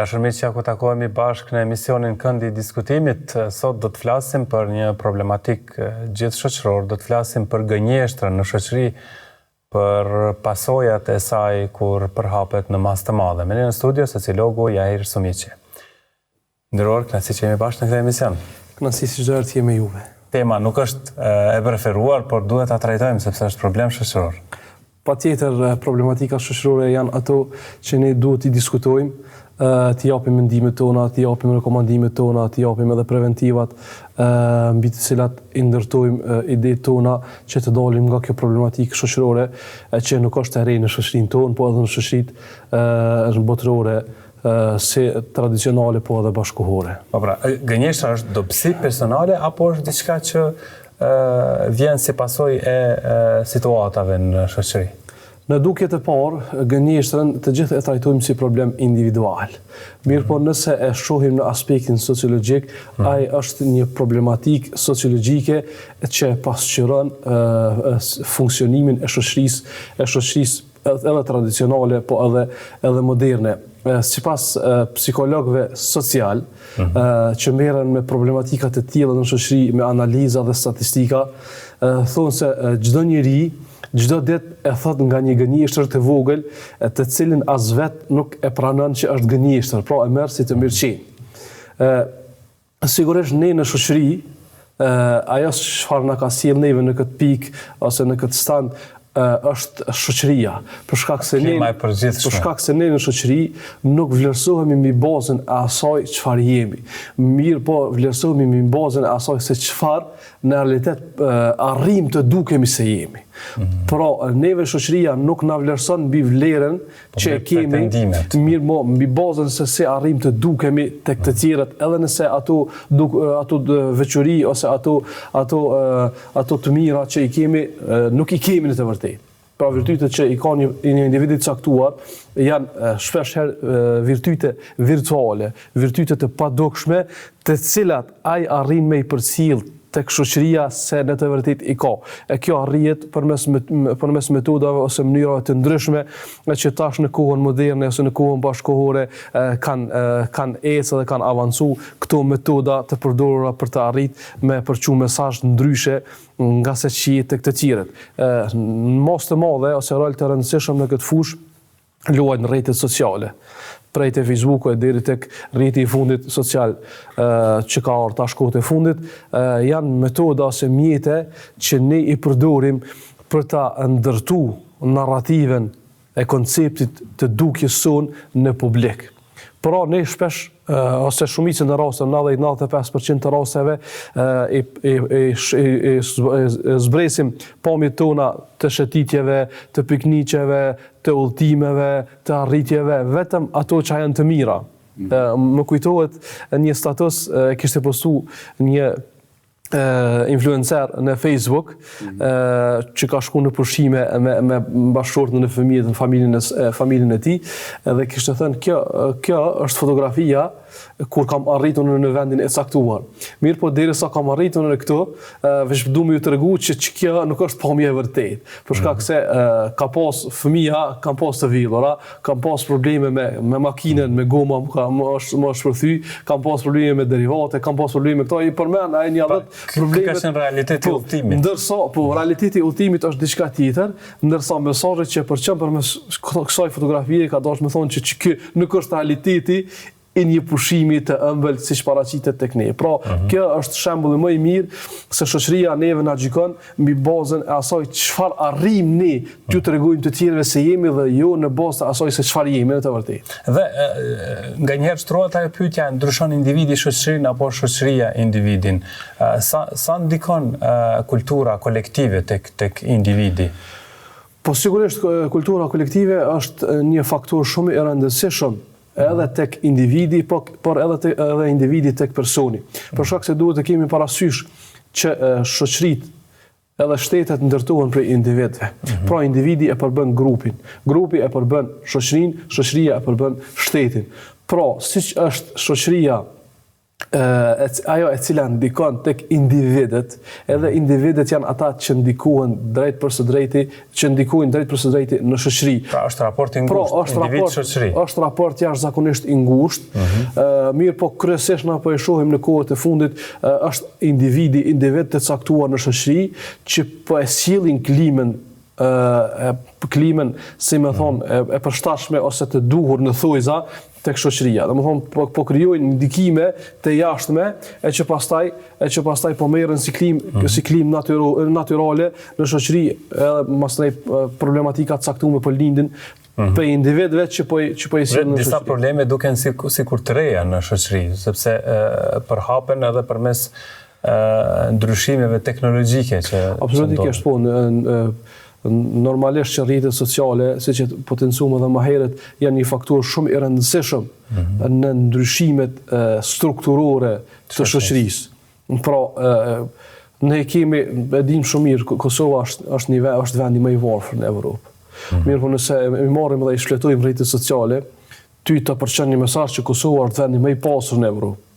Dashur që ku takohemi bashkë në emisionin Këndi i Diskutimit, sot do të flasim për një problematik gjithë shoqëror, do të flasim për gënjeshtrën në shoqëri, për pasojat e saj kur përhapet në masë të madhe. Me ne në studio sociologu Jahir Sumiqi. Ndëror, kënaqësi që jemi bashkë në këtë emision. Kënaqësi si çdo herë të jemi juve. Tema nuk është e preferuar, por duhet ta trajtojmë sepse është problem shoqëror. Patjetër problematika shoqërore janë ato që ne duhet t'i diskutojmë, t'i japim mendimet tona, t'i japim rekomandimet tona, t'i japim edhe preventivat, mbi të cilat i ndërtojmë idetë tona që të dalim nga kjo problematikë shoqërore që nuk është e re në shoqërinë tonë, po edhe në shoqëritë botërore, si tradicionale po edhe bashkëkohore. Po pra, gënjeshtra është dobësi personale apo është diçka që vjen si pasojë e situatave në shoqëri? Në dukjet e parë, gënjeshtrën të gjithë e trajtojmë si problem individual. Mirë po nëse e shohim në aspektin sociologjik, ai është një problematik sociologjike që pasqyron funksionimin e shoqërisë edhe tradicionale, po edhe moderne. Sipas psikologëve social, që merren me problematikat e tilla në shoqëri, me analiza dhe statistika, thonë se çdo njeri çdo ditë e thot nga një gënjeshtër të vogël, të cilin as vet nuk e pranon që është gënjeshtër, pra e merr si të mirëqenë. Sigurisht ne në shoqëri, ajo çfarë na ka sjell neve në këtë pikë ose në këtë stand është shoqëria, për shkak se ne në shoqëri nuk vlerësohemi mbi bazën e asaj çfarë jemi. Mirë po vlerësohemi mbi bazën e asaj se çfarë në realitet arrim të dukemi se jemi. Pra, neve shoqëria nuk na vlerëson mbi vlerën që e kemi, mirë mo mbi bazën se si arrim të dukemi tek të tjerët, edhe nëse ato veçori ose ato të mira që i kemi, nuk i kemi në të vërtetë. Pra virtytet që i ka një individi të caktuar janë shpesh herë virtyte virtuale, virtyte të padukshme, të cilat ai arrin me i përcjell tek shoqëria se në të vërtetë i ka. E kjo arrihet përmes metodave ose mënyrave të ndryshme që tash në kohën moderne ose në kohën bashkëkohore kanë ecë dhe kanë avancu këto metoda të përdorura për të arritur me përçu mesazh ndryshe nga se qiet tek të tjerët. Në mos të madhe ose rol të rëndësishëm në këtë fushë luajnë rrjetet sociale. Prej te Facebooku e deri tek rrjeti i fundit social që ka ardhur tash kohët e fundit, janë metoda ose mjete që ne i përdorim për ta ndërtuar narrativen e konceptit të dukjes sonë në publik. Pra ne shpesh ose shumicën e rasteve, 90-95% të rasteve zbresim pamjet tona të shëtitjeve, të pikniqeve, të udhëtimeve, të arritjeve, vetëm ato që janë të mira. Më kujtohet një status kishte postuar një influencer në Facebook që ka shku në pushime me bashkëshortën e fëmijët në familjen e tij dhe kishte thënë kjo është fotografia kur kam arritur në vendin e caktuar. Mirë po derisa kam arritur në këto, veç du më ju tregu që kjo nuk është pamje e vërtetë. Për shkak se ka pas fëmija, kam pas të villura, kam pas probleme me makinën, me goma, më është përthy, kam pas probleme me derivate, kam pas probleme me këto, i përmend ai një rreth probleme. Ka qenë realiteti i udhëtimit. Ndërsa realiteti i udhëtimit është diçka tjetër, ndërsa mesazhet që përçën përmes kësaj fotografie ka dashur të thonë që ky nuk është realiteti i një pushimi të ëmbël siç paraqitet tek ne. Pra, kjo është shembulli më i mirë se shoqëria neve na gjykon mbi bazën e asaj çfarë arrim ne t'ju tregojmë të tjerëve se jemi dhe jo në bazë të asaj se çfarë jemi në të vërtetë. Dhe nganjëherë shtrohet ajo pyetja, ndryshon individi shoqërinë apo shoqëria individin? Sa ndikon kultura kolektive tek individi? Po sigurisht kultura kolektive është një faktor shumë i rëndësishëm edhe tek individi, por edhe individi tek personi. Për shkak se duhet të kemi parasysh që shoqëritë edhe shtetet ndërtohen prej individëve. Pra individi e përbën grupin, grupi e përbën shoqërinë, shoqëria e përbën shtetin. Pra, siç është shoqëria ajo e cila ndikon tek individet, edhe individet janë ata që ndikohen drejt për së drejti, që ndikojnë drejt për së drejti në shoqëri. Pra është raport i ngushtë, individ-shoqëri. Është raport jashtëzakonisht i ngushtë. Mirë, po kryesisht na po e shohim në kohët e fundit është individ të caktuar në shoqëri që po e sjellin klimën, si më thonë, e përshtatshme ose të duhur në thojza tek shoqëria. Domethënë po krijojnë ndikime të jashtme e që pastaj po merren si klim natyrale në shoqëri, edhe pastaj problematika të caktuar po lindin për individëve që po i sjellin në shoqëri. Disa probleme duken sikur të reja në shoqëri, sepse përhapen edhe përmes ndryshimeve teknologjike që absolutikisht po normalisht që rrjetet sociale, siç e potencuam edhe më herët, janë një faktor shumë i rëndësishëm në ndryshimet strukturore të shoqërisë. Pra, ne dim shumë mirë, Kosova është vendi më i varfër në Evropë. Mirë, po nëse i marrim dhe i shfletojmë rrjetet sociale, ty të përçon një mesazh që Kosova është vendi më i pasur në Evropë.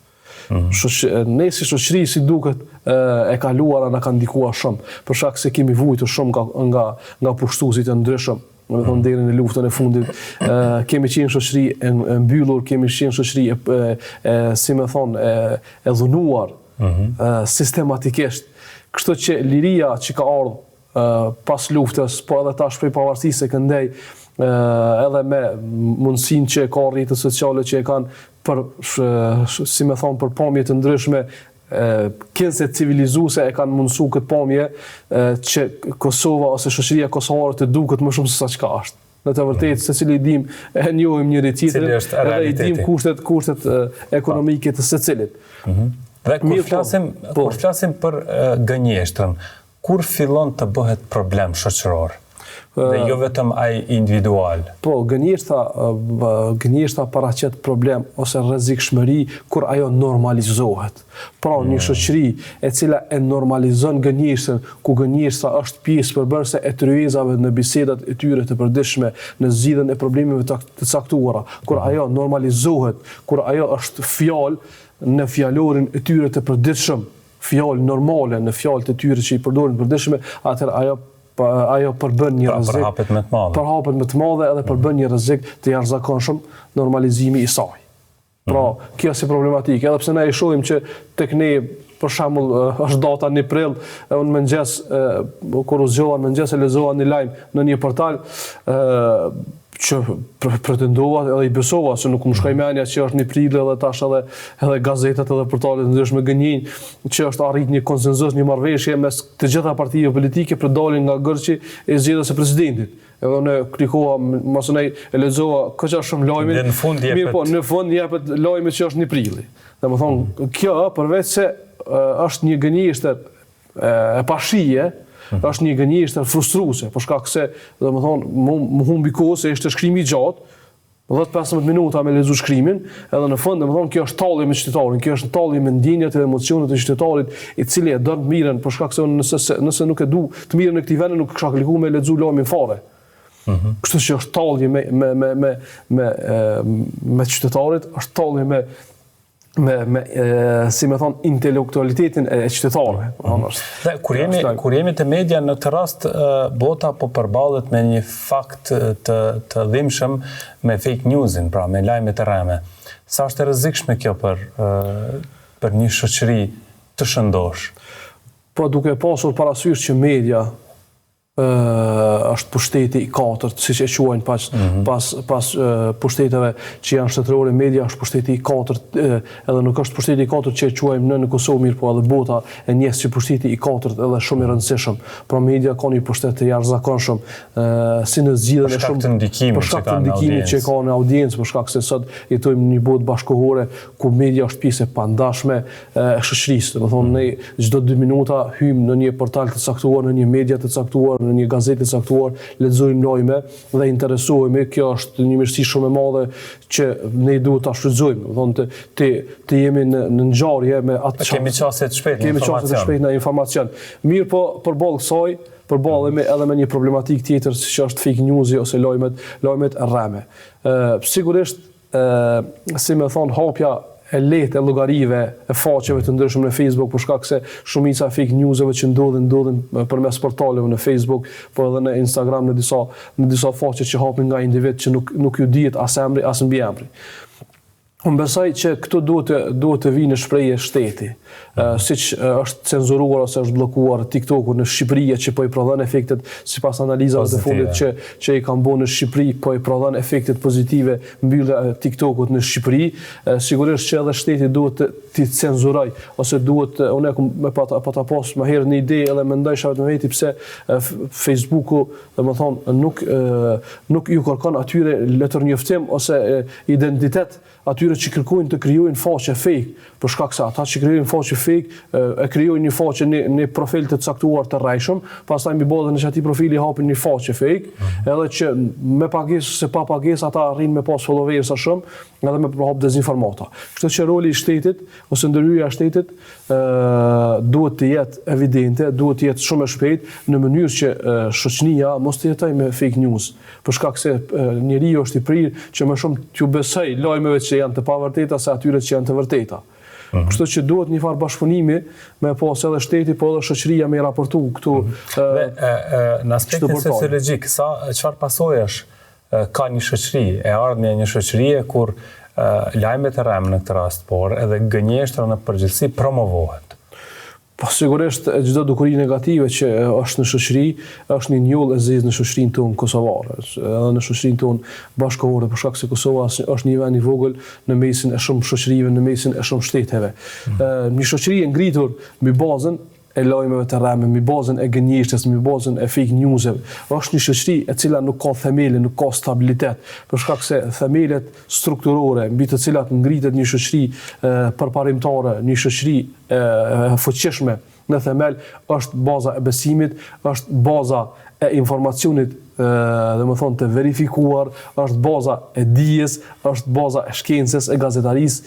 Ne si shoqëri, si duket, e kaluara na ka ndikuar shumë, për shkak se kemi vuajtur shumë nga pushtuesit e ndryshëm, domethënë deri në luftën e fundit, kemi qenë shoqëri e mbyllur, kemi qenë shoqëri si më thonë, e dhunuar sistematikisht. Kështu që liria që ka ardhur pas luftës, po edhe tash prej pavarësisë e këndej, edhe me mundësinë që ka rrjetet sociale që e kanë si me thonë, për pamje të ndryshme, kënse civilizuese e kanë mundësu këtë pamje që Kosova ose shoqëria kosovare të duket më shumë se sa çka është. Në të vërtetë, secili dim e njohim njëri tjetrin, edhe i dim kushtet ekonomike të secilit. Dhe kur flasim për gënjeshtrën, kur fillon të bëhet problem shoqëror? Dhe jo vetëm ai individual. Po, gënjeshtra paraqet problem ose rrezikshmëri kur ajo normalizohet. Pra, një shoqëri e cila e normalizon gënjeshtrën, ku gënjeshtra është pjesë përbërëse e tryezave në bisedat e tyre të përditshme, në zgjidhjen e problemeve të caktuara, kur ajo normalizohet, kur ajo është fjalë në fjalorin e tyre të përditshëm, fjalë normale në fjalët e tyre që i përdorin të përditshme, atëherë ajo përbën një rrezik. Përhapet më të madhe edhe përbën një rrezik të jashtëzakonshëm normalizimi i saj. Pra, kjo si problematikë, edhe pse ne e shohim që tek ne, për shembull, është data 1 prill, unë mëngjes kur u zgjova mëngjes e lexova një lajm në një portal që pretendova edhe i besova se nuk më shkoi mendja që është 1 prill edhe tash edhe gazetat edhe portalet ndryshme gënjejnë që është arrit një konsenzus, një marrëveshje mes të gjitha partive politike për dalin nga gërçi e zgjedhjes së presidentit. Edhe unë klikova, mos e lexova kaq shumë lajmin. Në fund jepet lajmi që është 1 prill. Domethënë, kjo përveç se është një gënjeshtër e pashije, është një gënjeshtër frustruese, për shkak se, domethënë, më humbi kohë se ishte shkrimi i gjatë, 10-15 minuta me lexu shkrimin, edhe në fund, domethënë, kjo është tallje me qytetarin, kjo është tallje me ndjenjat dhe emocionet e qytetarit, i cili e don të mirën, për shkak se nëse nuk e du të mirën në këtij vendi, nuk kisha klikuar me lexu lajmin fare. Kështu që është tallje me qytetarit, është tallje si me thonë, intelektualitetin e qytetarëve. Dhe kur jemi të media, në të rast bota po përballet me një fakt të dhimbshëm me fake newsin, pra me lajmet e rreme. Sa është e rrezikshme kjo për një shoqëri të shëndosh? Po duke pasur parasysh që media është pushteti i 4, siç e quajnë pas pushteteve që janë shtetërore, media është pushteti i 4, edhe nuk është pushteti i 4 që e quajmë në Kosovë, mirë po edhe bota e njeh si pushteti i 4 edhe shumë i rëndësishëm. Pra media ka një pushtet të jashtëzakonshëm si në zgjidhjen e shumë për shkak të ndikimit që ka në audiencë, për shkak se sot jetojmë në një botë bashkëkohore ku media është pjesë e pandashme e shoqërisë. Domethënë ne çdo 2 minuta hyjmë në një portal të caktuar, në një media të caktuar, në një gazetë të caktuar, lexojmë lajme dhe interesohemi. Kjo është një mirësi shumë e madhe që ne duhet ta shfrytëzojmë. Domethënë të jemi në ngjarje me atë kemi çaste të shpejtë në informacion. Mirë po përballë kësaj përballemi edhe me një problematik tjetër që është fake newsi ose lajmet rreme. Sigurisht, si më thon, hapja e lehtë e llogarive e faqeve të ndryshme në Facebook për shkak se shumica fake newseve që ndodhin përmes portaleve në Facebook, po edhe në Instagram në disa faqe që hapin nga individ që nuk ju dihet as emri as mbiemri. Unë besoj që këtu duhet të vinë në shprehje shteti, siç është cenzuruar ose është bllokuar TikToku në Shqipëri që po i prodhon efektet sipas analizave të fundit që i kanë bërë në Shqipëri, po i prodhon efektet pozitive mbyllja e TikTokut në Shqipëri. Sigurisht që edhe shteti duhet të cenzuroj ose duhet unë me pa ta pas më herë një ide edhe mendojsha vetëm veti pse Facebooku, domethënë nuk ju kërkon atyre letërnjoftim ose identitet atyre që kërkojnë të krijojnë faqe fake, për shkak se ata që krijojnë faqe fake e krijojnë një faqe në profil të caktuar të rrejshëm, pastaj mbi bazën e atij profili hapin një faqe fake, edhe që me pagesë ose pa pagesë ata arrin me pas followers shumë, edhe me hap dezinformata. Kështu që roli i shtetit ose ndërhyrja e shtetit duhet të jetë evidente, duhet të jetë shumë e shpejtë në mënyrë që shoqënia mos të jetojë me fake news, për shkak se njeriu është i prirë që më shumë t'ju besoj lajmeve që janë të pavërteta se atyre që janë të vërteta. Kështu që duhet një farë bashkëpunimi me pas edhe shteti, po edhe shoqëria me raportu këtu. Në aspektin sociologjik, çfarë pasojash ka një shoqëri, e ardhmja e një shoqërie kur lajmet e rrem në këtë rast, por edhe gënjeshtra në përgjithësi promovohet? Po sigurisht çdo dukuri negative që është në shoqëri është një njoll e zezë në shoqërinë tonë kosovare, edhe në shoqërinë tonë bashkëkohore, për shkak se Kosova është një vend i vogël në mesin e shumë shoqërive, në mesin e shumë shteteve. Një shoqëri e ngritur mbi bazën e lajmeve të rreme, mbi bazën e gënjeshtës, mbi bazën e fake newseve, është një shoqëri e cila nuk ka themele, nuk ka stabilitet, për shkak se themelet strukturore mbi të cilat ngritet një shoqëri përparimtare, një shoqëri e fuqishme në themel është baza e besimit, është baza e informacionit të verifikuar, është baza e dijes, është baza e shkencës, e gazetarisë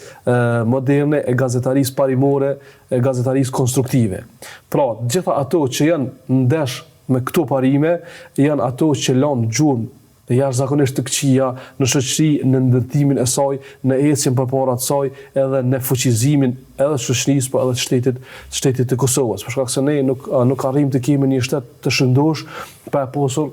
moderne, e gazetarisë parimore, e gazetarisë konstruktive. Pra, gjitha ato që janë ndesh me këto parime, janë ato që lanë gjurmë jashtëzakonisht të këqija në shoqëri, në ndërtimin e saj, në ecjen përpara të saj, edhe në fuqizimin edhe të shoqërisë, po edhe të shtetit të Kosovës. Për shkak se ne nuk arrim të kemi një shtet të shëndosh pa e pasur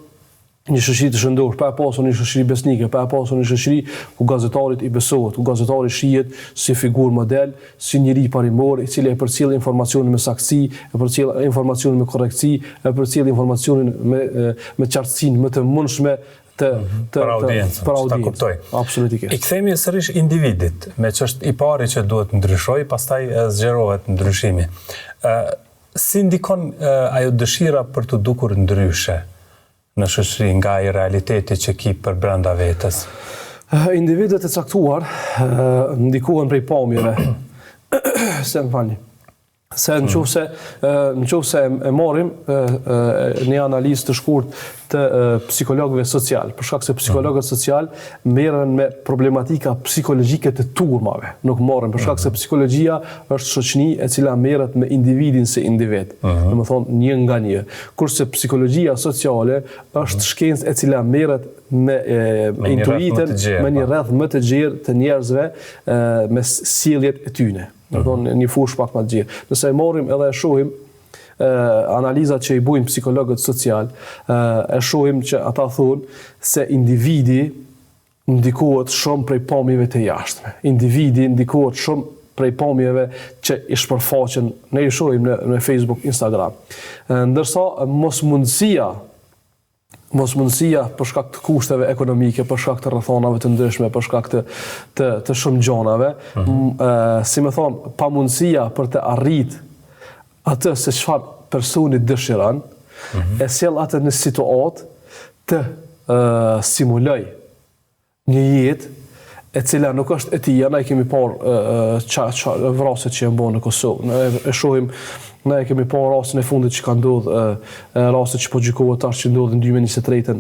një shoqëri të shëndosh, pa e pasur një shoqëri besnike, pa e pasur një shoqëri ku gazetarit i besohet, ku gazetari shihet si figurë model, si njeri parimor, i cili e përcjell informacionin me saktësi, e përcjell informacionin me korrektësi, e përcjell informacionin me qartësinë më të mundshme për audiencën, ta kuptoj. Absolutikisht. I kthemi sërish individit, me që është i pari që duhet ndryshoj, pastaj zgjerohet ndryshimi. Si ndikon ajo dëshira për të dukur ndryshe në shoqëri nga ai realiteti që ki për brenda vetes? Individet e caktuar ndikohen prej pamjeve. Se në qoftë se e marrim një analizë të shkurt të psikologëve social, për shkak se psikologët social merren me problematika psikologjike të turmave, nuk marrin, për shkak se psikologjia është shoqëni e cila merret me individin si individ, domethënë një nga një, kurse psikologjia sociale është shkencë e cila merret me intuitën, me një rreth më të gjerë të njerëzve, me sjelljet e tyre. Një fush pak më të gjerë. Nëse e marrim edhe e shohim analizat që i bujnë psikologët social, e shohim që ata thonë se individi ndikohet shumë prej pamjeve të jashtme. Individi ndikohet shumë prej pamjeve që i shpërfaqen, ne i shohim në Facebook, Instagram. Ndërsa mosmundësia për shkak të kushteve ekonomike, për shkak të rrethonave të ndryshme, për shkak të shumë gjanave, si më thonë, pamundësia për të arrit atë se çfarë personi dëshiron, e sjell atë në situatë të simuloj një jetë e cila nuk është e tij. Ne kemi parë vrasjet që janë bërë në Kosovë. Ne e shohim. Ne kemi parë rastin e fundit që ka ndodhur, rasti që po gjykohet tash që ndodhi në 2023-ën,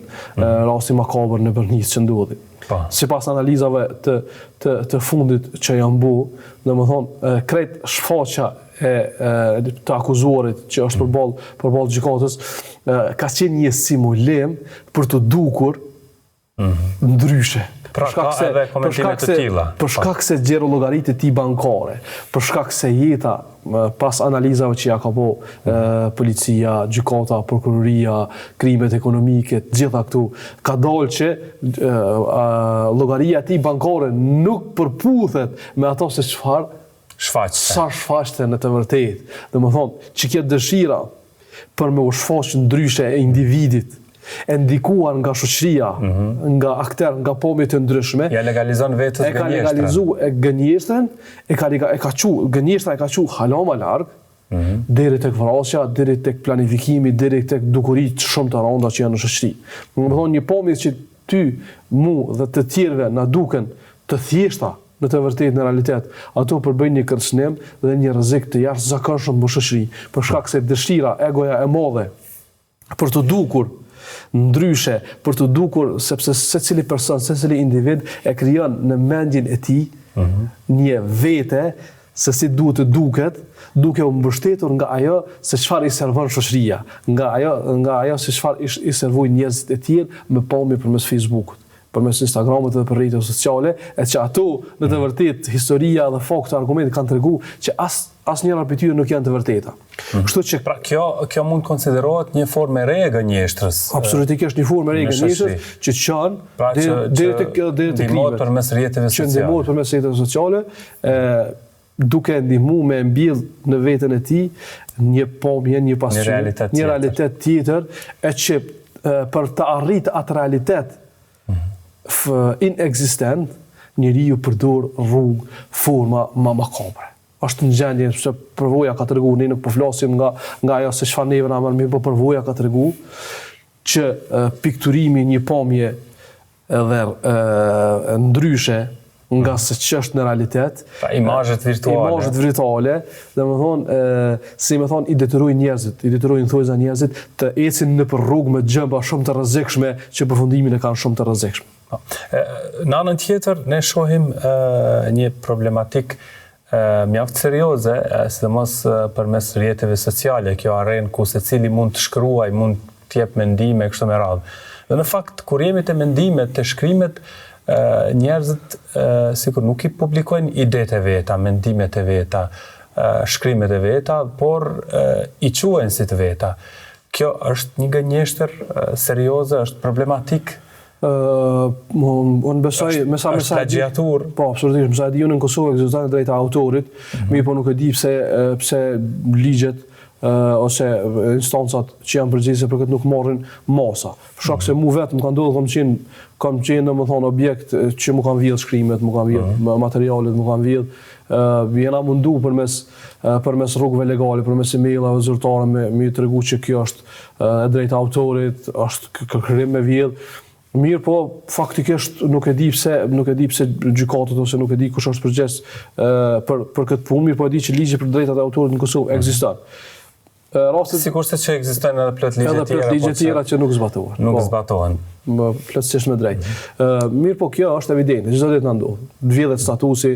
rasti makabër në Bërnis që ndodhi. Sipas analizave të fundit që janë bërë, domethënë krejt shfaqja e të akuzuarit që është përballë gjykatës, ka qenë një simulim për të dukur ndryshe, Pra ka edhe komentime të tilla. Për shkak se gjeru llogaritë e tij bankare, për shkak se jeta pas analizave që ja ka po policia, gjykata, prokuroria, krimet ekonomike, gjitha këtu, ka dalë që llogaria e tij bankare nuk përputhet me ato se sa shfaqte në të vërtetë. Domethënë, që kjo dëshira për me u shfaqë ndryshe e individit, e ndikuar nga shoqëria, nga akter, nga pamje të ndryshme. Ja legalizon vetës gënjeshtrën. E ka legalizuar gënjeshtren, gënjeshtra e ka qu hala më larg, deri tek vrasja, deri tek planifikimi, deri tek dukuritë shumë të rënda që janë në shoqëri. Domethënë, një pamje që ty, mu dhe të tjerëve na duken të thjeshta, në të vërtetë në realitet, ato përbëjnë një kërcënim dhe një rrezik të jashtëzakonshëm në shoqëri, për shkak se dëshira, egoja e madhe për të dukur ndryshe, për të dukur, sepse secili person, secili individ e krijon në mendjen e tij një vete se si duhet të duket, duke u mbështetur nga ajo se çfarë i servon shoqëria, nga ajo se çfarë i servojnë njerëzit e tjerë me pamje përmes Facebookut, përmes Instagramit dhe për rrjetet sociale, e që ato në të vërtetë historia dhe fakte, argumente kanë treguar që asnjëra prej tyre nuk janë të vërteta. Kështu që pra kjo mund konsiderohet një formë e re e gënjeshtërës. Absolutisht një formë e re e gënjeshtërës që çon deri te krimet përmes rrjeteve sociale. Që ndihmohet përmes rrjeteve sociale, duke ndihmuar me mbill në veten e tij një pamje, një pasuri, një realitet tjetër, e që për të arritur atë realitet inexistent, njeriu përdor rrugë, forma më makabre. Është në gjendje, se përvoja ka treguar, ne nuk po flasim nga ajo se çfarë neve na merr mirë, po përvoja ka treguar që pikturimi një pamje edhe ndryshe nga se ç'është në realitet, imazhet virtuale, domethënë si më thon i detyrojnë njerëzit, i detyrojnë thojza njerëzit të ecin nëpër rrugë me gjëmba shumë të rrezikshme që përfundimin e kanë shumë të rrezikshëm. Në anën tjetër, ne shohim një problematik mjaft serioze, sidomos përmes rrjeteve sociale, kjo arenë ku secili mund të shkruaj, mund të jep mendime kështu me radhë. Dhe në fakt, kur jemi te mendimet, te shkrimet, njerëzit sikur nuk i publikojnë idetë e veta, mendimet e veta, shkrimet e veta, por i quajnë si të veta. Kjo është një gënjeshtër serioze, është problematik. Unë besoj është plagjiatur. Po, absolutisht, mësa di unë në Kosovë ekziston drejta autorit, mi po nuk e di pse ligjet ose instancat që janë përgjegjëse për këtë nuk marrin masa. Për shkak se mu vetë më kanë ndodhur kam qenë domethënë objekt që më kanë vjedh shkrimet, më kanë vjedh materialet, më kanë vjedh jena mundu përmes rrugëve legale, përmes emailave zyrtare me tregu që kjo është e drejta autorit, është kërkrim me vjedh. Mirë, po faktikisht nuk e di pse gjykatët ose nuk e di kush është përgjegjës për këtë punë, mirë po e di që ligji për drejtat e autorit në Kosovë ekziston. Sigurisht që ekzistojnë edhe plot ligje tjera që nuk zbatohen. Nuk zbatohen. Plotësisht me drejt. Mirë, po kjo është evidente, çdo ditë na ndodh. Të vjedhet statusi,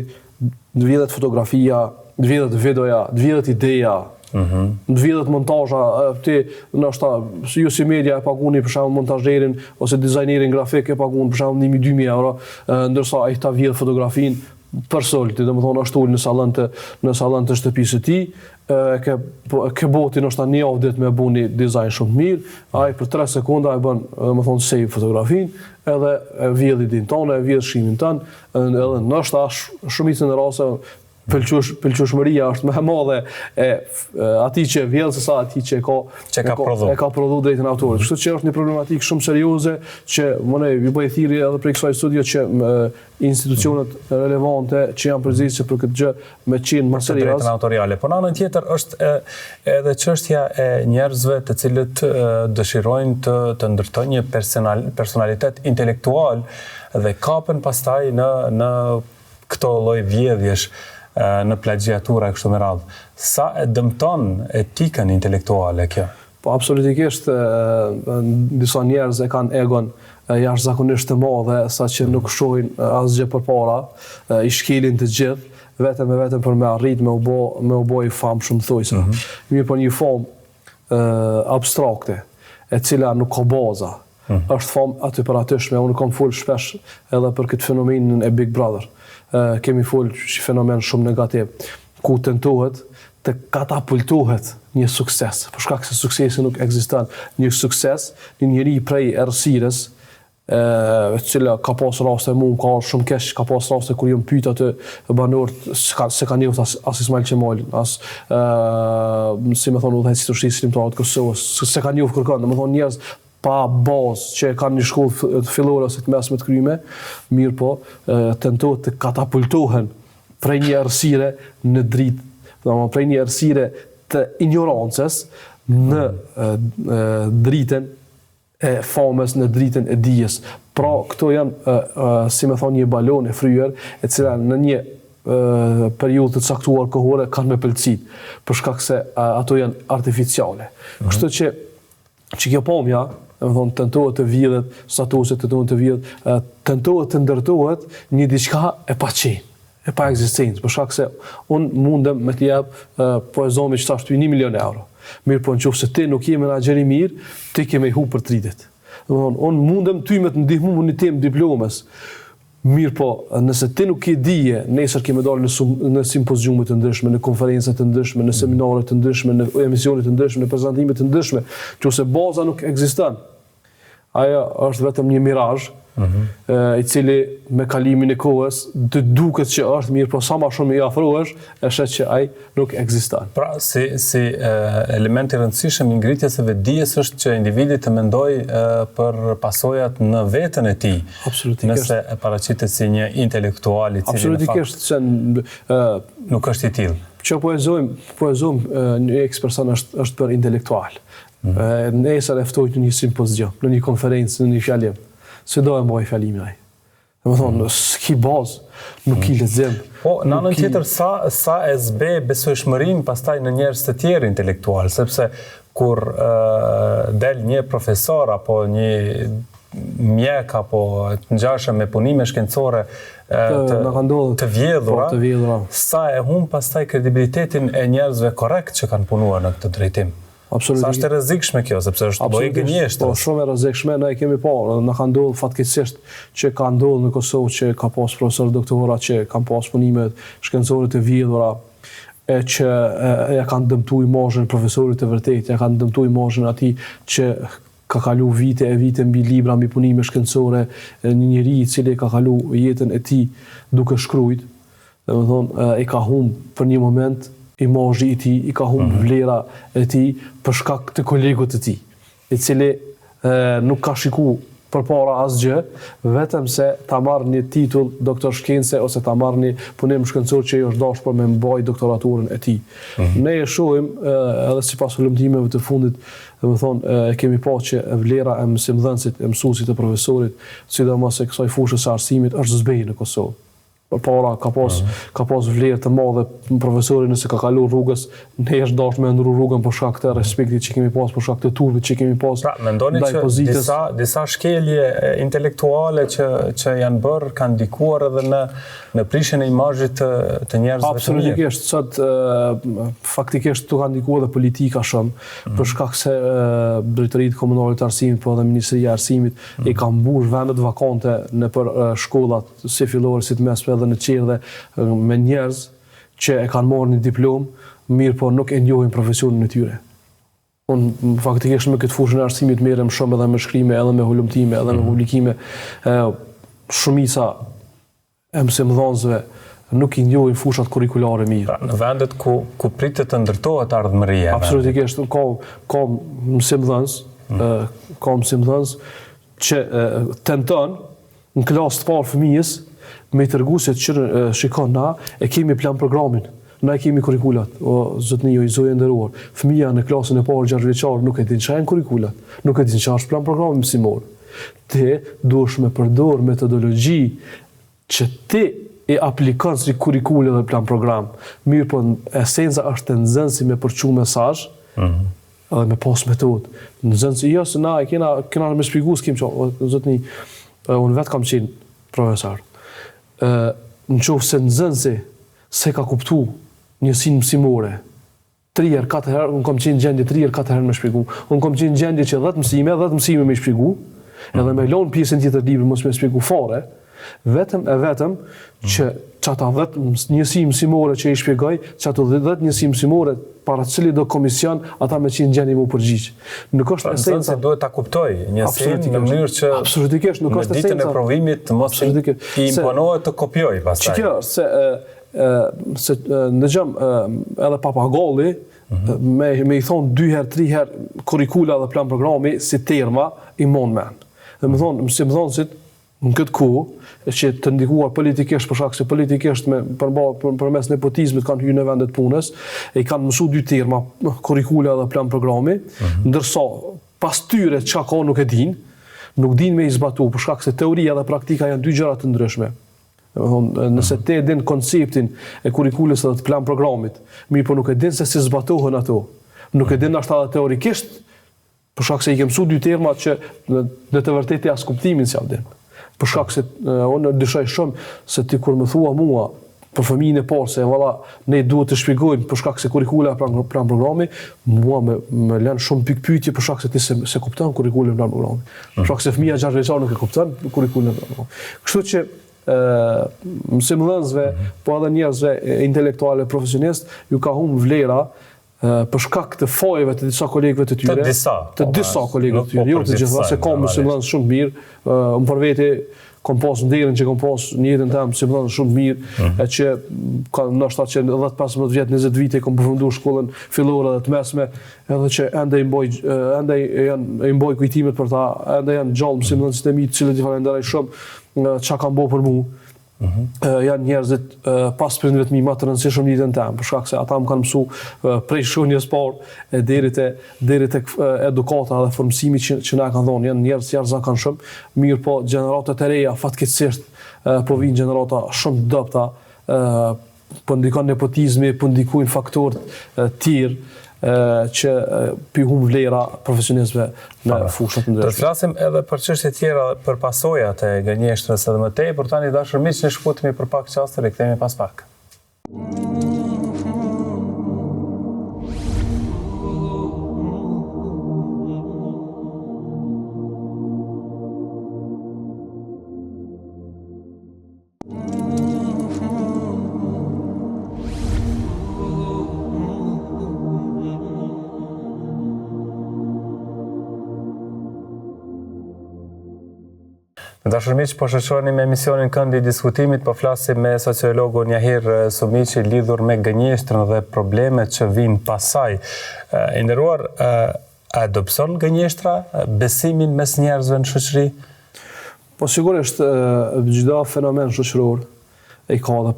të vjedhet fotografia, të vjedhet videoja, të vjedhet ideja. Të vjedhet montazha, ti ndoshta ju si media e paguni për shembull montazherin ose dizajnerin grafik e pagun për shembull 1.000-2.000 euro, ndërsa ai ta vjedh fotografinë për solti, domethënë ashtu në sallën të shtëpisë së tij, ke boti ndoshta një javë ditë me buni dizajn shumë mirë, ai për 3 sekonda e bën domethënë save fotografinë, edhe e vjedh idin tonë, e vjedh shkrimin ton, edhe ndoshta shumicën e rasteve pëlqyeshmëria është më e madhe e atij që vjedh se sa atij që ka prodhuar drejtën autorit. Kështu që është një problematikë shumë serioze që më ju bëj thirrje edhe për kësaj studio që institucionet relevante që janë përgjegjëse për këtë gjë me qenë më serioz. Drejtën autoriale. Po në anën tjetër është edhe çështja e njerëzve të cilët dëshirojnë të ndërtojnë një personalitet intelektual dhe kapen pastaj në këto lloj vjedhjesh në plagjiatura e kështu me radhë. Sa e dëmton etikën intelektuale kjo? Po absolutikisht disa njerëz e kanë egon jashtëzakonisht të madhe, saqë nuk shohin asgjë përpara, i shkelin të gjithë vetëm për me arrit me u bë i famshëm thojse. Mirë po një famë abstrakte, e cila nuk ka baza, është famë aty për atyshme. Unë kam folë shpesh edhe për këtë fenomenin e Big Brother. Kemi folë që fenomen shumë negativ, ku tentohet të katapultohet një sukses. Për shkak se suksesi nuk ekziston. Një sukses, një njeri prej errësirës, cila ka pas raste mu, ka shumë keq, ka pas raste kur jam pyet atë banorët se kanë njëu as Ismail Qemal, as si më thonë udhëheqësit të Shtrisë Shqiptare të Kosovës, se kanë njëu kërkon, domethënë njerëz pa bazë që kanë një shkollë fillore ose të mesme të kryme, mirë po, tentohet të katapultohen prej një errësire në dritë, domethënë prej një errësire të ignorancës në dritën e famës, në dritën e dijes. Pra, këto janë, si me thonë, një balon e fryer, e cila në një periudhë të caktuar kohore kanë me pëlqit, për shkak se ato janë artificiale. Kështu që kjo pamja, tentohet të vjedhet, statuset tentohet të vjedhet, tentohet të ndërtohet një diçka e paqen, e pa ekzistencë, për shkak se unë mundem me të jap po e zomi që thash 1 milion euro. Mirë po nëse ti nuk je menaxher i mirë, ti ke me hu për tritet. Domthonë, unë mundem ty me të ndihmu në një temë diplomes. Mirë po, nëse ti nuk ke dije, nesër ke me dalë në simpoziume të ndryshme, në konferenca të ndryshme, në seminare të ndryshme, në emisione të ndryshme, në prezantime të ndryshme, nëse baza nuk ekziston. Ajo është vetëm një mirazh, i cili me kalimin e kohës të duket që është mirë, po sa më shumë i afrohesh, e shet që ai nuk ekziston. Pra, si element i rëndësishëm i ngritjes së vetdijes është që individi të mendojë për pasojat në veten e tij. Absolutikisht. Nëse e paraqitet si një intelektual i cili absolutikisht se nuk është i tillë. Që poezojmë një eks-person është për intelektual. Nesër e ftoj në një simpozion, në një konferencë, në një fjalim. Se do e mbaj fjalimin ai. Domethënë, s'ki bazë, nuk i lexim. Po, në anën tjetër, sa e zbe besojshmërinë pastaj në njerëz të tjerë intelektual, sepse kur del një profesor apo një mjek apo të ngjashëm me punime shkencore të vjedhura, sa e humb pastaj kredibilitetin e njerëzve korrekt që kanë punuar në këtë drejtim. Sa është e rrezikshme kjo, sepse është bëj gënjeshtër. Po, shumë e rrezikshme, ne kemi parë, na ka ndodhur fatkeqësisht që ka ndodhur në Kosovë që ka pas profesor doktora që kanë pas punime shkencore të vjedhura, e që ja kanë dëmtuar imazhin profesorit të vërtetë, ja kanë dëmtuar imazhin atij që ka kalu vite e vite mbi libra, mbi punime shkencore, një njeri i cili ka kalu jetën e tij duke shkruajt, domethënë e ka humb për një moment imazhi i tij, i ka humbur vlera e tij për shkak të kolegut të tij, i cili nuk ka shikuar përpara asgjë, vetëm se ta marrë një titull doktor shkence ose ta marrë një punim shkencor që i është dashur për me mbajtur doktoraturën e tij. Ne e shohim edhe sipas hulumtimeve të fundit, domethënë kemi pasur që vlera e mësimdhënësit, e mësuesit, të profesorit, sidomos e kësaj fushë së arsimit është zbej në Kosovë. Përpara ka pas vlerë të madhe profesori nëse ka kalu rrugës, ne është dashur me ndru rrugën për shkak të respektit që kemi pas, për shkak të turpit që kemi pas. Pra, mendoni që disa shkelje intelektuale që janë bërë kanë ndikuar edhe në prishjen e imazhit të njerëzve të mirë. Absolutikisht, sot faktikisht tu kanë ndikuar edhe politika shumë, për shkak se drejtoritë komunale të arsimit, po edhe Ministria e Arsimit i kanë mbush vendet vakante nëpër shkollat si fillore si të mesme dhe në qerdhe me njerëz që e kanë marrë një diplomë, mirë po nuk e njohin profesionin e tyre. Unë faktikisht me këtë fushën e arsimit merrem shumë edhe me shkrime, edhe me hulumtime, edhe me publikime. Shumica e mësimdhënësve nuk i njohin fushat kurrikulare mirë. Pra, në vendet ku pritet të ndërtohet ardhmëria. Absolutikisht, ka mësimdhënës që tenton në klasë të parë fëmijës me i tërgu se që shikon na e kemi plan programin, na e kemi kurrikulat, o zotni o i zoje ndëruar. Fëmija në klasën e parë 6 vjeçar nuk e din çfarë janë kurrikulat, nuk e din çfarë është plan programi mësimor. Ti duhesh me përdor metodologji që ti e aplikon si kurrikule dhe plan program. Mirë po esenca është të nxënësi me përçu mesazh, edhe me pas metodë. Nxënësi jo se na e kena me shpjegu s'kem çfarë, zotni unë vetë kam qenë profesor. Në qoftë se nxënësi se ka kuptu njësinë mësimore 3 herë 4 herë, unë kam qenë gjendje 3 herë 4 herë me shpjegu. Unë kam qenë gjendje që 10 mësime me shpjegu, Edhe me lon pjesën tjetër librit mos më shpjegoj fare, vetëm që çata 10 njësi mësimore që i shpjegoj, çato 10 njësi mësimore para cili do komision ata me që gjeni mu përgjigj. Nuk është esenca, duhet ta kuptoj njësinë në mënyrë që absolutikisht nuk është esenca. Në ditën e provimit mos i imponohet të kopjoj pastaj. Kjo se ndëgjom edhe papagolli me i thonë 2 herë, 3 herë kurrikula dhe plan programi si terma i mon men. Dhe më thonë në këtë kohë që të ndikuar politikisht për shkak se politikisht përmes nepotizmit kanë hyrë në vendet punës, e kanë mësu 2 terma, kurrikula dhe plan programi, ndërsa pas tyre çka ka nuk din me i zbatu për shkak se teoria dhe praktika janë 2 gjëra të ndryshme. Nëse te e din konceptin e kurrikulës dhe të plan programit, mirë po nuk e din se si zbatohen ato, nuk e din ashtu edhe teorikisht, për shkak se i ke mësu 2 terma që në të vërtetë as kuptimin s'ja din. Për shkak se unë dyshoj shumë se ti kur më thua mua për fëmijën e parë se valla ne duhet të shpjegojmë për shkak se kurrikula plan programi, mua më lën shumë pikpyetje për shkak se ti se kupton kurrikulën plan programi. Për shkak se fëmia 6 vjeçar nuk e kupton kurrikulën plan programi. Kështu që mësimdhënësve, po edhe njerëzve intelektuale profesionistë ju ka humbur vlera për shkak të fajeve të disa kolegëve të tyre, të disa kolegëve të tyre, jo të gjitha, se kam mësimdhënës shumë mirë, unë për vete kam pas nderin që kam pas në jetën time mësimdhënës shumë mirë, e që ndoshta që 10-15 vjet, 20 vite kam përfunduar shkollën fillore dhe të mesme, edhe që ende i mboj kujtimet për ta, ende janë gjallë mësimdhënësit e mi, të cilët i falenderoj shumë çka kanë bërë për mua. Janë njerëzit pas prindërve të mi më të rëndësishëm në jetën time, për shkak se ata më kanë mësu prej shkronjës parë deri tek edukata dhe formësimi që na kanë dhënë. Janë njerëz jashtëzakonshëm, mirë po gjeneratat e reja fatkeqësisht po vinë gjenerata shumë dobta, po ndikon nepotizmi, po ndikojnë faktorë të tjerë që pi humb vlera profesionistëve në fushat të ndryshme. Do të flasim edhe për çështje tjera, për pasojat e gënjeshtrës edhe më tej, por tani dashur miq, ne shkputemi për pak çaste, rikthehemi pas pak. Dashur miq, po shoqëroni me emisionin Këndi i diskutimit, po flasim me sociologun Jahir Sumiçi lidhur me gënjeshtrën dhe problemet që vijnë pas saj. I nderuar, a dobëson gënjeshtra besimin mes njerëzve në shoqëri? Po sigurisht çdo fenomen shoqëror i ka edhe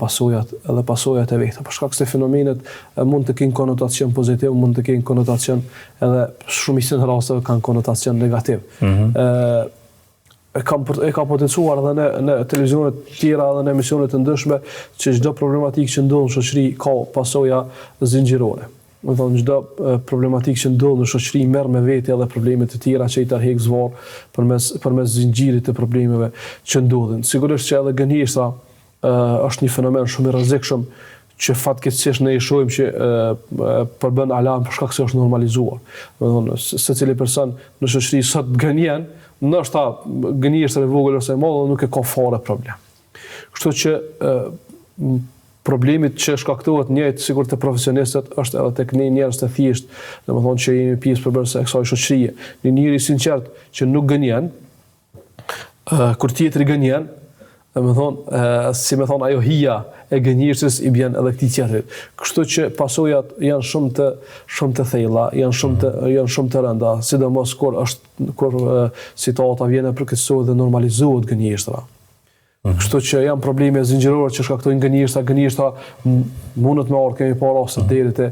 pasojat e veta, për shkak se fenomenet mund të kenë konotacion pozitiv, mund të kenë konotacion edhe shumicën e rasteve kanë konotacion negativ. E ka potencuar edhe në televizionet tjera dhe në emisionet të ndryshme që çdo problematikë që ndodh në shoqëri ka pasoja zinxhirore. Do të thonë çdo problematikë që ndodh në shoqëri merr me vete edhe probleme të tjera që i tërheq zvarr përmes zinxhirit të problemeve që ndodhin. Sigurisht që edhe gënjeshtra është një fenomen shumë i rrezikshëm që fatkeqësisht ne i shohim që përbën alarm për shkak se është normalizuar. Do të thonë secili person në shoqëri sot gënjen, ndoshta gënjeshtër e vogël ose e madhe nuk e ka fare problem. Kështu që problemit që shkaktohet njëjtë sikur të profesionistët është edhe tek ne njerëz të thjesht, domethënë që jemi pjesë përbërëse e kësaj shoqërie. Një njeri i sinqert që nuk gënjen, kur tjetri gënjen, si me thonë, ajo hija e gënjeshtrës i bjen edhe këtij tjetrit. Kështu që pasojat janë shumë të thella, janë shumë të rënda, sidomos kur situata vjen e përkeqësohet dhe normalizohet gënjeshtra. Kështu që janë probleme zinxhirore që shkaktojnë gënjeshtra mundet me orë kemi pa raste deri te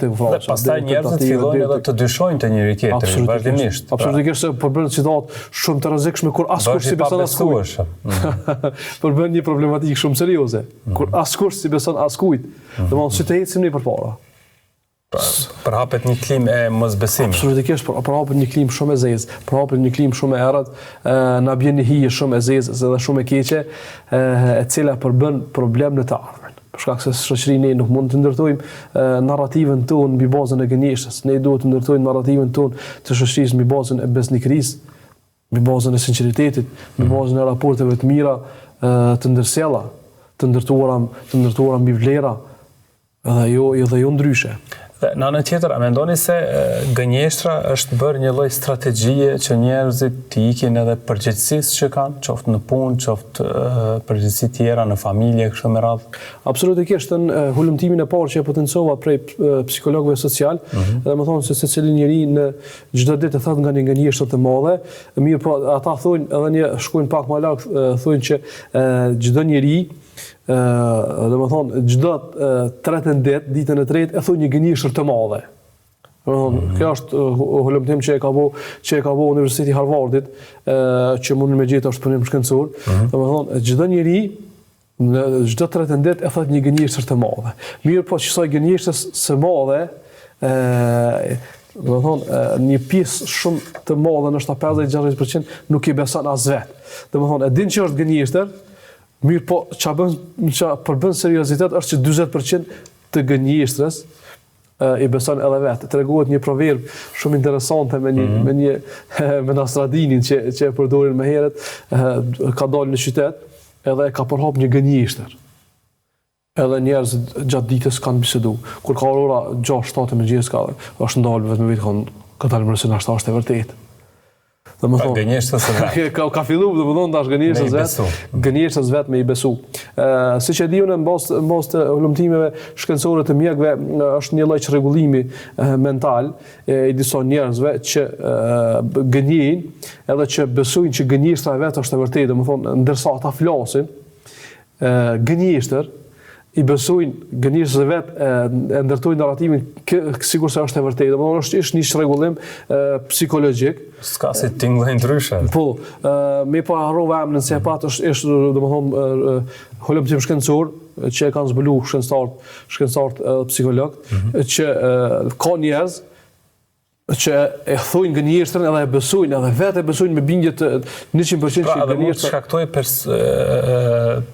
vrasja. Dhe pastaj njerëzit fillojnë edhe të dyshojnë te njëri tjetri vazhdimisht. Absolutikisht se përbën situatë shumë të rrezikshme kur askush si beson askujt. Përbën një problematikë shumë serioze kur askush si beson askujt. Domthonë si të ecim ne përpara. Përhapet një klim e mosbesimit. Absolutikisht, përhapet një klim shumë e zezë, përhapet një klim shumë e errët, na bjen një hije shumë e zezë dhe shumë e keqe, e cila përbën problem në të ardhmen. Për shkak se shoqërinë ne nuk mund të ndërtojmë narrativën tonë mbi bazën e gënjeshtrës. Ne duhet të ndërtojmë narrativën tonë të shoqërisë mbi bazën e besnikërisë, mbi bazën e sinqeritetit, mbi bazën e raporteve të mira, të ndërsjella, të ndërtuara mbi vlera, edhe jo ndryshe. Në anën tjetër, a mendoni se gënjeshtra është bërë një lloj strategjie që njerëzit të ikin edhe përgjegjësisë që kanë, qoftë në punë, qoftë përgjegjësi tjera në familje, kështu me radhë? Absolutikisht, në hulumtimin e parë që e potencova prej psikologëve social, dhe më thonë se secili njeri në çdo ditë thotë nga një gënjeshtër të madhe, mirë po ata thonë edhe një shkojnë pak më lart, thonë që çdo njeri dhe më thonë, gjdo 3 ditën e tretë e thonë një gënjeshtër të madhe. Kjo është hulumtim që e ka bo Universiteti Harvardit, që mundin me gjetë është punim shkencor. Dhe më thonë, gjdo njeri në gjdo 3 ditë e thotë një gënjeshtër të madhe. Mirë po që saj gënjeshtës së madhe, dhe më thonë, një pjesë shumë të madhe, nështë 50-60% nuk i beson as vetë. Dhe më thonë, e din që është gënjeshtër, mirë po, që përbën seriozitet është që 20% të gënjeshtrës i beson edhe vetë. Tregohet një proverb shumë interesante me Nostradinin që e përdorin më herët, ka dalë në qytet edhe ka përhap një gënjeshtër. Edhe njerëzit gjatë ditës kanë bisedu. Kur ka ora 6-7 mëngjes është ndalë vetë me vetë ka dalë mërësë në ashtë është e vërtetë. Gënjeshtës vetë. Ka fillu, dhe më thonë, tash gënjeshtës vetë me i besu. Si që di unë, në bas të hulumtimeve shkencore të mjekve, është një lloj rregullimi mental i disa njerëzve që gënjejnë, edhe që besojnë që gënjeshtra vetë është e vërtetë, dhe më thonë, ndërsa ata flasin, gënjeshtër, i besojnë gënjeshtës e vetë, e ndërtojnë narratimin sikur se është e vërtetë. Domethënë është një rregullim psikologjik. S'ka si tingëllë ndryshe. Po, me pa harrova emrin se pat është domethënë hulumtim shkencor që e kanë zbuluar shkencëtarët psikologët, që ka njerëz që e thojnë gënjeshtrën edhe e besojnë, edhe vetë e besojnë me bindje të 100% që gënjeshtra mund të shkaktojë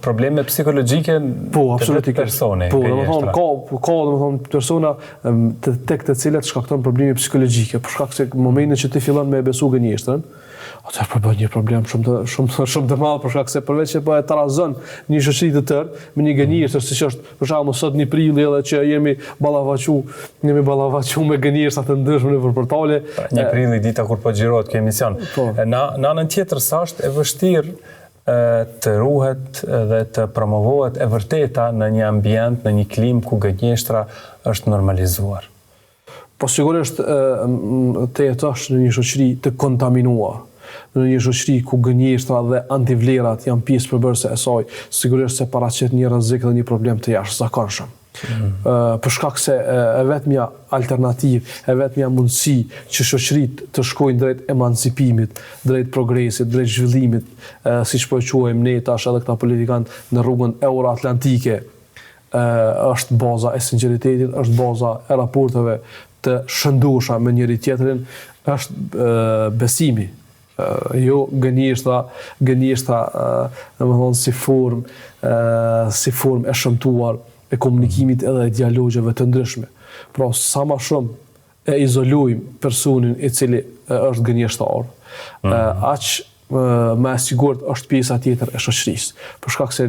probleme psikologjike të personi. Po, domethënë ka domethënë persona tek të cilat shkakton probleme psikologjike, për shkak se në momentin që ti fillon me besu gënjeshtrën, atëherë përbën një problem shumë të madh, për shkak se përveç që po e trazon një shoqëri të tërë me një gënjeshtër, siç është për shembull sot në prilli edhe që jemi ballavaçu me gënjeshtra të ndryshme nëpër portale. Një prilli dita kur po xhirohet ky emision. Në anën tjetër sa është e vështirë të ruhet dhe të promovohet e vërteta në një ambient, në një klim ku gënjeshtra është normalizuar. Po sigurisht të jetosh në një shoqëri të kontaminuar, në një shoqëri ku gënjeshtra dhe antivlerat janë pjesë përbërëse e saj, sigurisht se paraqet një rrezik dhe një problem të jashtëzakonshëm. Për shkak se e vetmja alternativë, e vetmja mundësi që shoqëritë të shkojnë drejt emancipimit, drejt progresit, drejt zhvillimit, siç po e quajmë ne tash edhe këta politikanë në rrugën euroatlantike, është baza e sinqeritetit, është baza e raporteve të shëndoshta me njëri tjetrin, është besimi. Jo gënjeshtra, domethënë si formë e shëmtuar e komunikimit edhe e dialogjeve të ndryshme. Pra sa më shumë e izolojmë personin i cili është gënjeshtar, aq më e sigurt është pjesa tjetër e shoqërisë. Për shkak se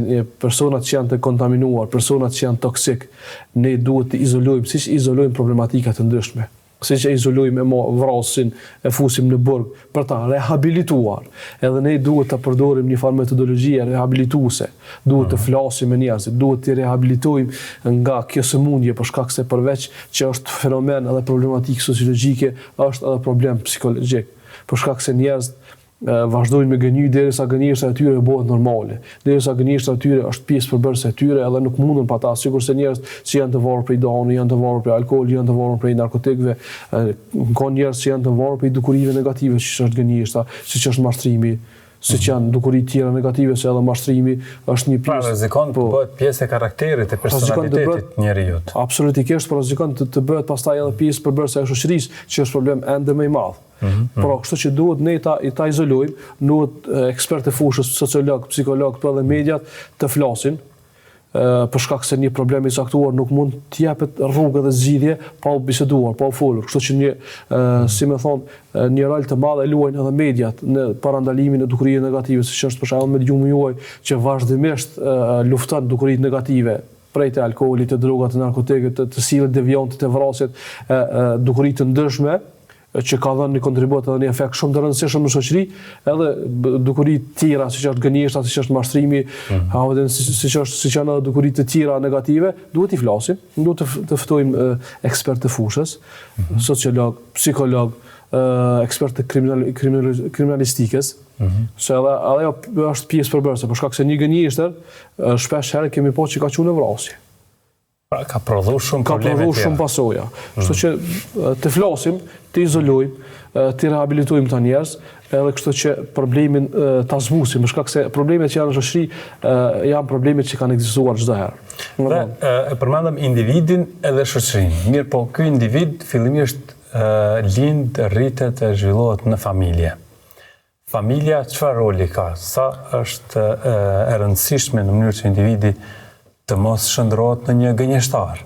personat që janë të kontaminuar, personat që janë toksik, ne duhet të izolojmë, siç izolojmë problematika të ndryshme. Siç e izolojmë vrasin, e fusim në burg për ta rehabilituar. Edhe ne duhet të përdorim një farë metodologjie rehabilituese. Duhet të flasim me njerëzit, duhet të rehabilitojmë nga kjo sëmundje, për shkak se përveç që është fenomen edhe problematikë sociologjike, është edhe problem psikologjik. Për shkak se njerëzit vazhdojnë me gënjy derisa gënjeshtra e tyre bëhet normale. Derisa gënjeshtra e tyre është pjesë përbërëse e tyre edhe nuk mundën pa ta, sikurse njerëz që janë të varur prej dani, janë të varur prej alkoolit, janë të varur prej narkotikëve, ka njerëz që janë të varur prej dukurive negative, siç është gënjeshtra, siç është mashtrimi, siç janë dukuri tjera negative, se edhe mashtrimi është një pjesë. Rrezikon të bëhet pjesë e karakterit, e personalitetit njeriu. Absolutikisht, por rrezikon të bëhet pastaj edhe pjesë përbërëse e shoqërisë, që është problem ende më i madh. Por kështu që duhet ne ta izolojmë, duhet ekspertë e fushës, sociolog, psikolog, por edhe mediat të flasin, për shkak se një problem i caktuar nuk mund të jepet rrugë dhe zgjidhje pa u biseduar, pa u folur. Kështu që një rol të madh e luajnë edhe mediat në parandalimin e dukurive negative, siç është për shembull mediumi juaj që vazhdimisht lufton dukuritë negative, prej të alkoolit, të drogat, të narkotikët, të sillet devijante, të vrasjet, dukuritë të ndryshme, që ka dhënë një kontribut edhe një efekt shumë të rëndësishëm në shoqëri, edhe dukuri të tjera, siç është gënjeshtra, siç është mashtrimi, siç janë edhe dukuri të tjera negative, duhet i flasim, duhet të ftojmë ekspert të fushës, sociolog, psikolog, ekspert të kriminalistikës, se edhe ajo është pjesë përbërëse, për shkak se një gënjeshtër shpesh herë kemi po që ka qenë në vrasje. Pra, ka prodhu shumë probleme tjera. Ka prodhu shumë pasoja. Kështu që të flasim, të izolojmë, të rehabilitojmë të njerëz, edhe kështu që problemin ta zbusim, për shkak se problemet që janë në shoqëri janë problemet që kanë ekzistuar çdo herë. Dhe e përmendëm individin edhe shoqërinë. Mirë, po ky individ fillimisht lind, rritet e zhvillohet në familje. Familja çfarë roli ka? Sa është e rëndësishme në mënyrë që individi të mos shndrohet në një gënjeshtar?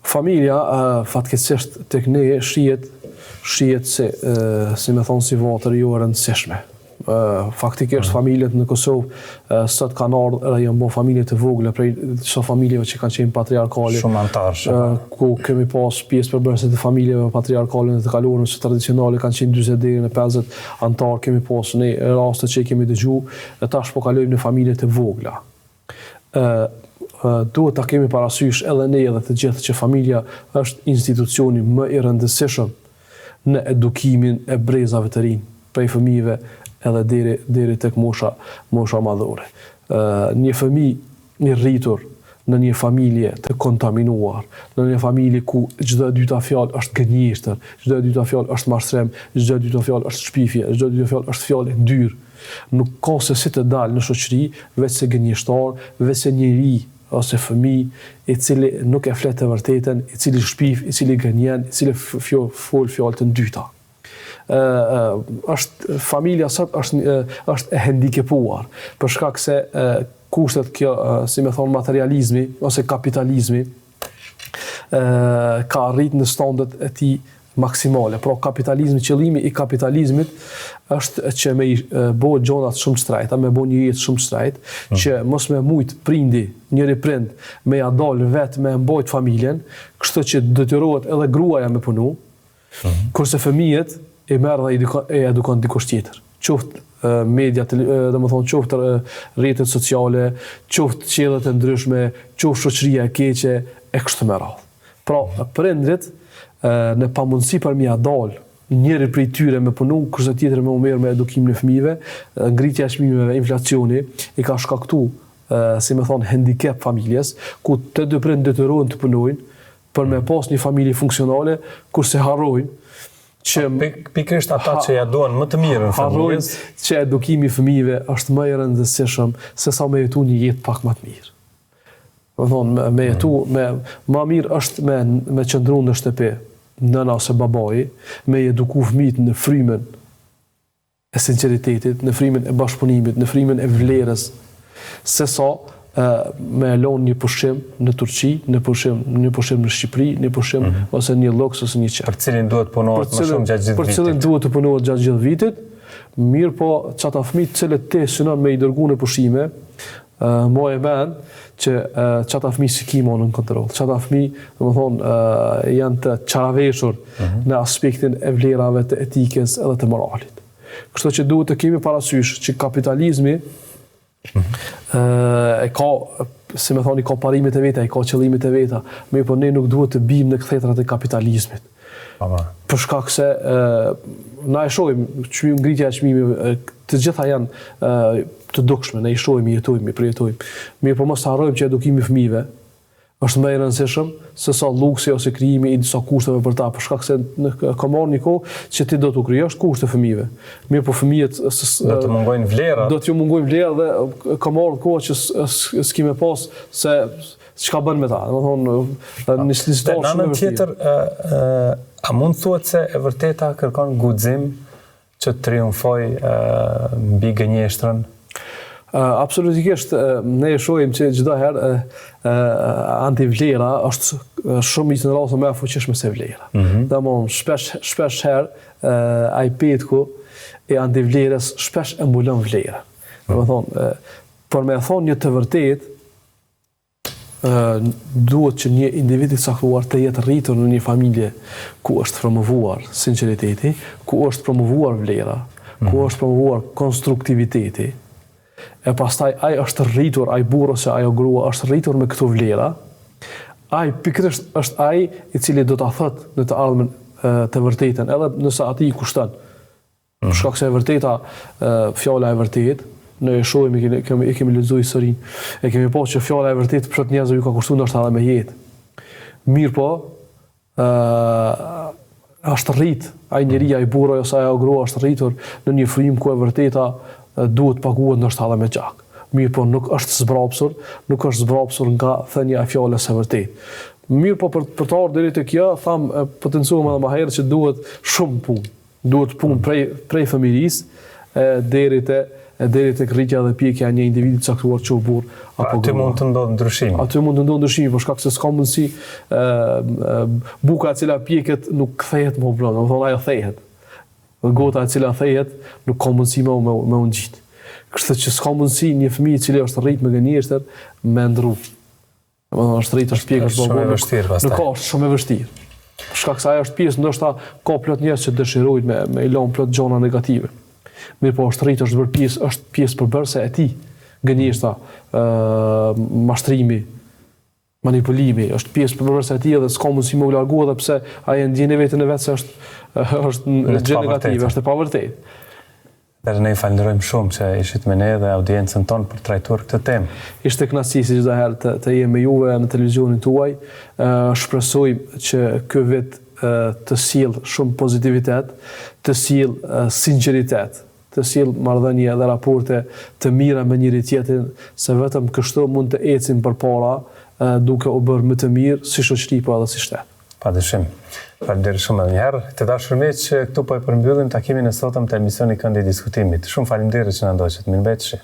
Familja, fatkeqësisht tek ne shihet se, si me thonë si vatër, jo e rëndësishme. Faktikisht familjet në Kosovë sot kanë ardhur edhe janë bërë familje të vogla prej çdo familjeve që kanë qenë patriarkale. Shumë antarësh. Ku kemi pas pjesë përbërëse të familjeve patriarkale në të kaluarën së tradicionale kanë qenë 40 deri në 50 antar, kemi pas në raste që kemi dëgjuar, tash po kalojmë në familje të vogla. Duhet ta kemi parasysh edhe ne edhe të gjithë që familja është institucioni më i rëndësishëm në edukimin e brezave të rinj, prej fëmijëve edhe deri tek mosha madhore. Një fëmijë i rritur në një familje të kontaminuar, në një familje ku çdo e dyta fjalë është gënjeshtër, çdo e dyta fjalë është mashtrim, çdo e dyta fjalë është shpifje, çdo e dyta fjalë është fjalë e ndyrë, nuk ka se si të dalë në shoqëri veç se gënjeshtar, veç se njeri ose fëmijë i cili nuk e flet të vërtetën, i cili shpif, i cili gënjen, i cili fol fjalë të dyta. Familja sot është e hendikepuar, për shkak se kushtet kjo, si me thonë, materializmi ose kapitalizmi ka arrit në standet e tij maksimale. Pra kapitalizmi, qëllimi i kapitalizmit është që me bëjë gjonat shumë shtrejta, me bëjë një jetë shumë shtrejt, që mos me mujt prindi, njëri prind, me ja dalë vetë me mbajt familjen, kështu që detyrohet edhe gruaja me punu, kurse fëmijët e merr dhe e edukon dikush tjetër. Qoftë mediat, domethënë qoftë rrjetet sociale, qoftë qiellet e ndryshme, qoftë shoqëria e keqe e kështu me radhë. Pra, prindrit në pamundësi për mia dal njëri prej tyre me punu, kurse tjetri me u merr me edukimin e fëmijëve, ngritja e çmimeve, inflacioni i ka shkaktuar, si më thon, handicap familjes, ku të dy prind detyrohen të punojnë për me pas një familje funksionale, kurse harrojnë që pikërisht ata që ja duan më të mirën familjes, që edukimi i fëmijëve është më i rëndësishëm se sa me jetu një jetë pak më të mirë. Me jetu, më mirë është me qëndru në shtëpi, nëna ose babai, me eduku fëmijët në frymën e sinqeritetit, në frymën e bashkëpunimit, në frymën e vlerës, se sa me lënë një pushim në Turqi, një pushim në Shqipëri, një pushim ose një lloks ose një qerr. Për cilin duhet punohet më shumë gjatë gjithë vitit. Për cilin duhet të punohet gjatë gjithë vitit, mirë po çata fëmijë të cilët te synon me i dërguar në pushime, mo e men që çata fëmijë si kimon në kontroll. Çata fëmijë, domethënë, janë të çaraveshur në aspektin e vlerave të etikës edhe të moralit. Kështu që duhet të kemi parasysh që kapitalizmi e ka, si me thoni, ka parimet e veta, e ka qëllimet e veta, me po ne nuk duhet të bim në këthetrat e kapitalizmit. Për shkak se na e shohim ngritja e çmimeve, të gjitha janë të dukshme, ne i shohim, i jetojmë, i përjetojmë. Mirë po mos harrojmë që edukimi i fëmijëve është më i rëndësishëm se sa luksi ose krijimi i disa kushteve për ta, për shkak se ka marrë një kohë që ti do t'u krijosh kushte fëmijëve. Mirë po fëmijët do të mungojnë vlera. Do t'ju mungojnë vlera dhe ka marrë kohë që s'ki me pas se çka bën me ta. Domethënë në situatë shumë në tjetër, a mund thuhet se e vërteta kërkon guxim që të triumfoj mbi gënjeshtrën? Absolutikisht, ne e shohim që çdo herë antivlera është shumë i rrallë më e fuqishme se vlera. Domthon shpesh herë ai petku e antivlerës shpesh e mbulon vlerën. Domthon, për me thonë një të vërtetë, duhet që një individ i caktuar të jetë rritur në një familje ku është promovuar sinqeriteti, ku është promovuar vlera, ku është promovuar konstruktiviteti. E pastaj ai është rritur, ai burr ose ajo grua është rritur me këto vlera, ai pikërisht është ai i cili do ta thotë në të ardhmen të vërtetën, edhe nëse atij i kushton. Për shkak se e vërteta, fjala e vërtetë, ne e shohim, e kemi lexuar historinë, e kemi pasur që fjala e vërtetë për njerëzve ju ka kushtuar ndoshta edhe me jetë. Mirë po, është rrit, ai njeri, ai burr ose ajo grua është rritur në një frymë ku e vërteta duhet paguhet ndoshta edhe me gjak. Mirë po, nuk është zbrapsur nga thënia e fjalës së vërtetë. Mirë po, për të ardhur deri te kjo, tham potencuam edhe më herët që duhet shumë punë. Duhet punë prej fëmirisë deri te rritja dhe pjekja e një individi të caktuar që u burr apo grua. Aty mund të ndodhë ndryshimi. Aty mund të ndodhë ndryshimi, për shkak se s'ka mundësi buka e cila pjeket nuk kthehet më blond, domethënë ajo thehet. Gota e cila thehet nuk ka mundësi me u ngjit. Kështu që s'ka mundësi një fëmijë i cili është rrit me gënjeshtër me ndru. Domethënë është rrit, është pjekur, nuk ka, është shumë e vështirë. Për shkak se ajo është pjesë, ndoshta ka plot njerëz që dëshirojnë me i lënë plot gjona negative. Mirë po, është rrit, është pjesë përbërëse e tij. Gënjeshtra, mashtrimi, manipulimi, është pjesë përbërëse e tij dhe s'ka mundësi me u largu edhe pse ai e ndjen vetën e vet se është në gjë negative, është e pavërtetë. Dhe ne falenderojmë shumë që ishit me ne dhe audiencën tonë për trajtuar këtë temë. Ishte kënaqësi si çdo herë të jem me juve në televizionin tuaj. Shpresoj që ky vit të sjell shumë pozitivitet, të sjell sinqeritet, të sjell marrëdhënie dhe raporte të mira me njëri tjetrin, se vetëm kështu mund të ecim përpara duke u bërë më të mirë si shoqëri po edhe si shtet. Padyshim. Faleminderit shumë edhe një herë. Të dashur miq, këtu po e përmbyllim takimin e sotëm të emisionit Këndi i Diskutimit. Shumë faleminderit që na ndoqët. Mirëmbëjtje.